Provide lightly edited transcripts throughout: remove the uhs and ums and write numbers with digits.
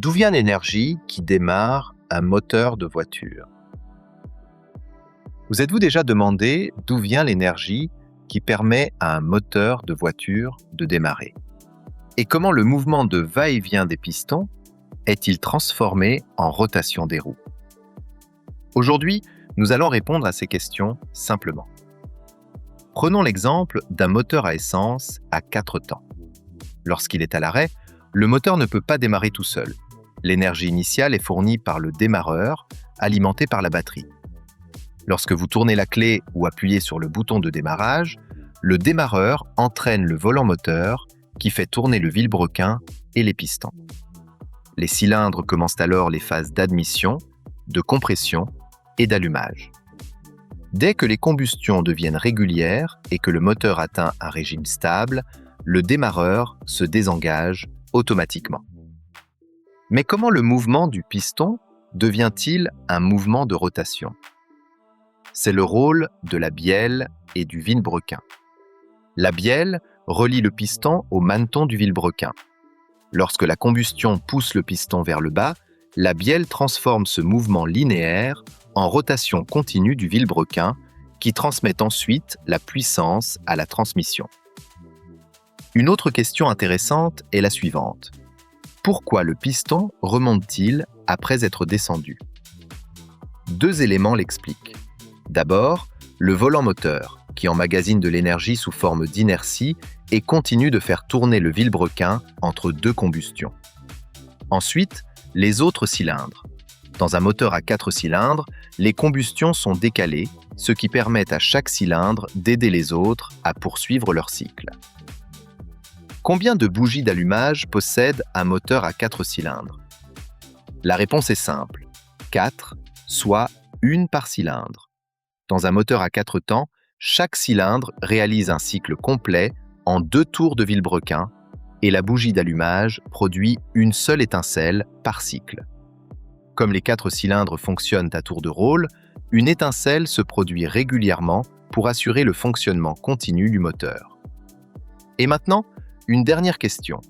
D'où vient l'énergie qui démarre un moteur de voiture? Vous êtes-vous déjà demandé d'où vient l'énergie qui permet à un moteur de voiture de démarrer? Et comment le mouvement de va-et-vient des pistons est-il transformé en rotation des roues? Aujourd'hui, nous allons répondre à ces questions simplement. Prenons l'exemple d'un moteur à essence à 4 temps. Lorsqu'il est à l'arrêt, le moteur ne peut pas démarrer tout seul. L'énergie initiale est fournie par le démarreur, alimenté par la batterie. Lorsque vous tournez la clé ou appuyez sur le bouton de démarrage, le démarreur entraîne le volant moteur qui fait tourner le vilebrequin et les pistons. Les cylindres commencent alors les phases d'admission, de compression et d'allumage. Dès que les combustions deviennent régulières et que le moteur atteint un régime stable, le démarreur se désengage automatiquement. Mais comment le mouvement du piston devient-il un mouvement de rotation? C'est le rôle de la bielle et du vilebrequin. La bielle relie le piston au maneton du vilebrequin. Lorsque la combustion pousse le piston vers le bas, la bielle transforme ce mouvement linéaire en rotation continue du vilebrequin qui transmet ensuite la puissance à la transmission. Une autre question intéressante est la suivante. Pourquoi le piston remonte-t-il après être descendu? Deux éléments l'expliquent. D'abord, le volant moteur, qui emmagasine de l'énergie sous forme d'inertie et continue de faire tourner le vilebrequin entre deux combustions. Ensuite, les autres cylindres. Dans un moteur à 4 cylindres, les combustions sont décalées, ce qui permet à chaque cylindre d'aider les autres à poursuivre leur cycle. Combien de bougies d'allumage possède un moteur à 4 cylindres? La réponse est simple, 4, soit une par cylindre. Dans un moteur à 4 temps, chaque cylindre réalise un cycle complet en 2 tours de vilebrequin et la bougie d'allumage produit une seule étincelle par cycle. Comme les 4 cylindres fonctionnent à tour de rôle, une étincelle se produit régulièrement pour assurer le fonctionnement continu du moteur. Et maintenant, une dernière question.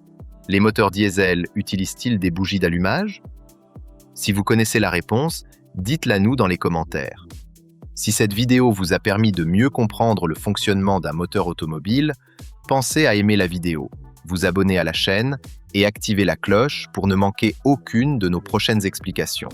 Les moteurs diesel utilisent-ils des bougies d'allumage? Si vous connaissez la réponse, dites-la nous dans les commentaires. Si cette vidéo vous a permis de mieux comprendre le fonctionnement d'un moteur automobile, pensez à aimer la vidéo, vous abonner à la chaîne et activer la cloche pour ne manquer aucune de nos prochaines explications.